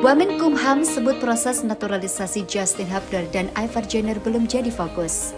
Wamenkumham sebut proses naturalisasi Justin Hubner dan Ivar Jenner belum jadi fokus.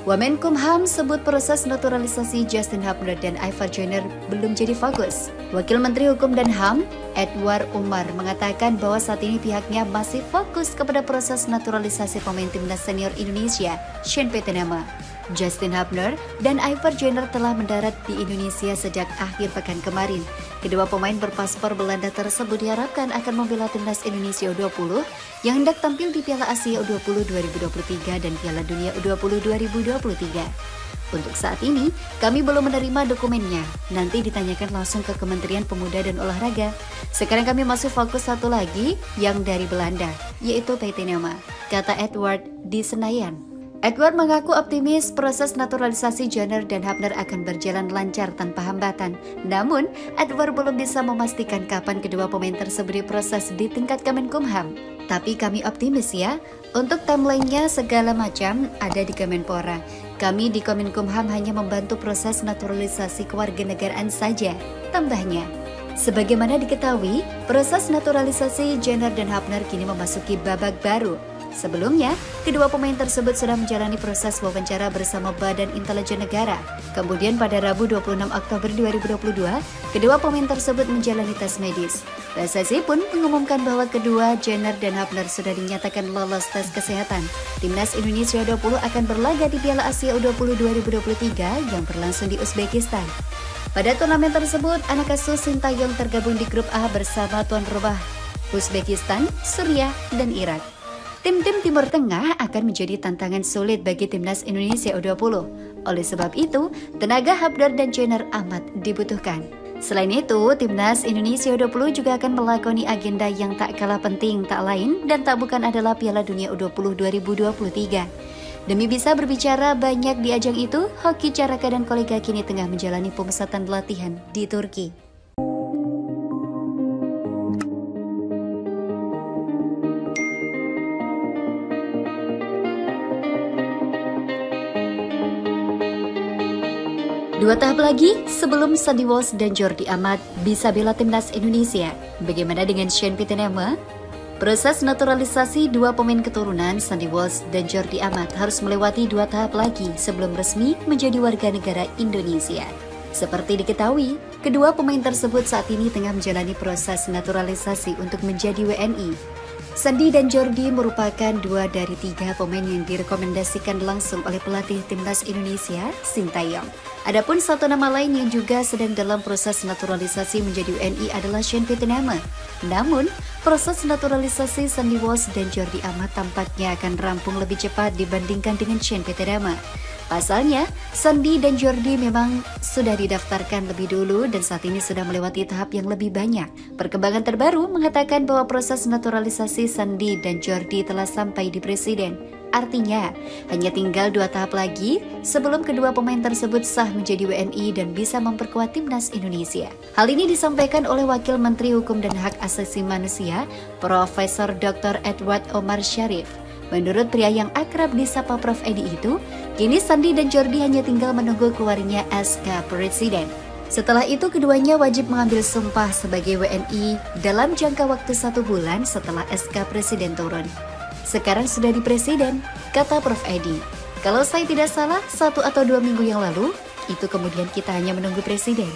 Wamenkumham sebut proses naturalisasi Justin Hubner dan Ivar Jenner belum jadi fokus. Wakil Menteri Hukum dan HAM, Edward Umar, mengatakan bahwa saat ini pihaknya masih fokus kepada proses naturalisasi pemain timnas senior Indonesia, Sean Petenama. Justin Hubner dan Ivar Jenner telah mendarat di Indonesia sejak akhir pekan kemarin. Kedua pemain berpaspor Belanda tersebut diharapkan akan membela timnas Indonesia U20 yang hendak tampil di Piala Asia U20 2023 dan Piala Dunia U20 2023. Untuk saat ini, kami belum menerima dokumennya. Nanti ditanyakan langsung ke Kementerian Pemuda dan Olahraga. Sekarang kami masih fokus satu lagi yang dari Belanda, yaitu Petenama, kata Edward di Senayan. Edward mengaku optimis proses naturalisasi Jenner dan Hubner akan berjalan lancar tanpa hambatan. Namun, Edward belum bisa memastikan kapan kedua pemain tersebut diproses di tingkat Kemenkumham. Tapi kami optimis ya, untuk timeline-nya segala macam ada di Kemenpora. Kami di Kemenkumham hanya membantu proses naturalisasi kewarganegaraan saja, tambahnya. Sebagaimana diketahui, proses naturalisasi Jenner dan Hubner kini memasuki babak baru. Sebelumnya, kedua pemain tersebut sudah menjalani proses wawancara bersama Badan Intelijen Negara. Kemudian pada Rabu 26 Oktober 2022, kedua pemain tersebut menjalani tes medis. PSSI pun mengumumkan bahwa kedua Jenner dan Hubner sudah dinyatakan lolos tes kesehatan. Timnas Indonesia U20 akan berlaga di Piala Asia U20 2023 yang berlangsung di Uzbekistan. Pada turnamen tersebut, anak asuh Sintayong tergabung di grup A bersama tuan rumah Uzbekistan, Suriah, dan Irak. Tim-tim Timur Tengah akan menjadi tantangan sulit bagi timnas Indonesia U20. Oleh sebab itu, tenaga Hubner dan Jenner amat dibutuhkan. Selain itu, timnas Indonesia U20 juga akan melakoni agenda yang tak kalah penting, tak lain dan tak bukan adalah Piala Dunia U20 2023. Demi bisa berbicara banyak di ajang itu, Hoki Caraka dan kolega kini tengah menjalani pemusatan latihan di Turki. Dua tahap lagi sebelum Sandy Walsh dan Jordi Amat bisa bela timnas Indonesia. Bagaimana dengan Sean Petenama? Proses naturalisasi dua pemain keturunan Sandy Walsh dan Jordi Amat harus melewati dua tahap lagi sebelum resmi menjadi warga negara Indonesia. Seperti diketahui, kedua pemain tersebut saat ini tengah menjalani proses naturalisasi untuk menjadi WNI. Sandy dan Jordi merupakan dua dari tiga pemain yang direkomendasikan langsung oleh pelatih timnas Indonesia, Sintayong. Adapun satu nama lain yang juga sedang dalam proses naturalisasi menjadi WNI adalah Sean Petenama. Namun, proses naturalisasi Sandy Walsh dan Jordi Amat tampaknya akan rampung lebih cepat dibandingkan dengan Sean Petenama. Pasalnya, Sandy dan Jordi memang sudah didaftarkan lebih dulu dan saat ini sudah melewati tahap yang lebih banyak. Perkembangan terbaru mengatakan bahwa proses naturalisasi Sandy dan Jordi telah sampai di Presiden. Artinya, hanya tinggal 2 tahap lagi sebelum kedua pemain tersebut sah menjadi WNI dan bisa memperkuat timnas Indonesia. Hal ini disampaikan oleh Wakil Menteri Hukum dan Hak Asasi Manusia, Profesor Dr. Edward Omar Syarif. Menurut pria yang akrab disapa Prof. Edi itu, kini Sandy dan Jordi hanya tinggal menunggu keluarnya SK Presiden. Setelah itu keduanya wajib mengambil sumpah sebagai WNI dalam jangka waktu 1 bulan setelah SK Presiden turun. Sekarang sudah di Presiden, kata Prof. Edi. Kalau saya tidak salah, 1 atau 2 minggu yang lalu, itu kemudian kita hanya menunggu Presiden.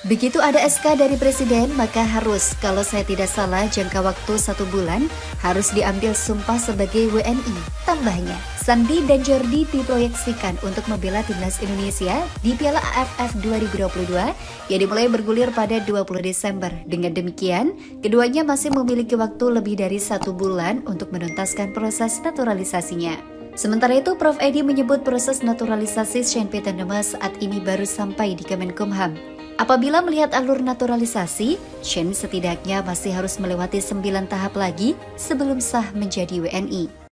Begitu ada SK dari Presiden, maka harus, kalau saya tidak salah, jangka waktu 1 bulan harus diambil sumpah sebagai WNI. Tambahnya, Sandy dan Jordi diproyeksikan untuk membela timnas Indonesia di Piala AFF 2022 yang dimulai bergulir pada 20 Desember. Dengan demikian, keduanya masih memiliki waktu lebih dari 1 bulan untuk menuntaskan proses naturalisasinya. Sementara itu, Prof. Edi menyebut proses naturalisasi Sean Petenama saat ini baru sampai di Kemenkumham. Apabila melihat alur naturalisasi, Sean setidaknya masih harus melewati 9 tahap lagi sebelum sah menjadi WNI.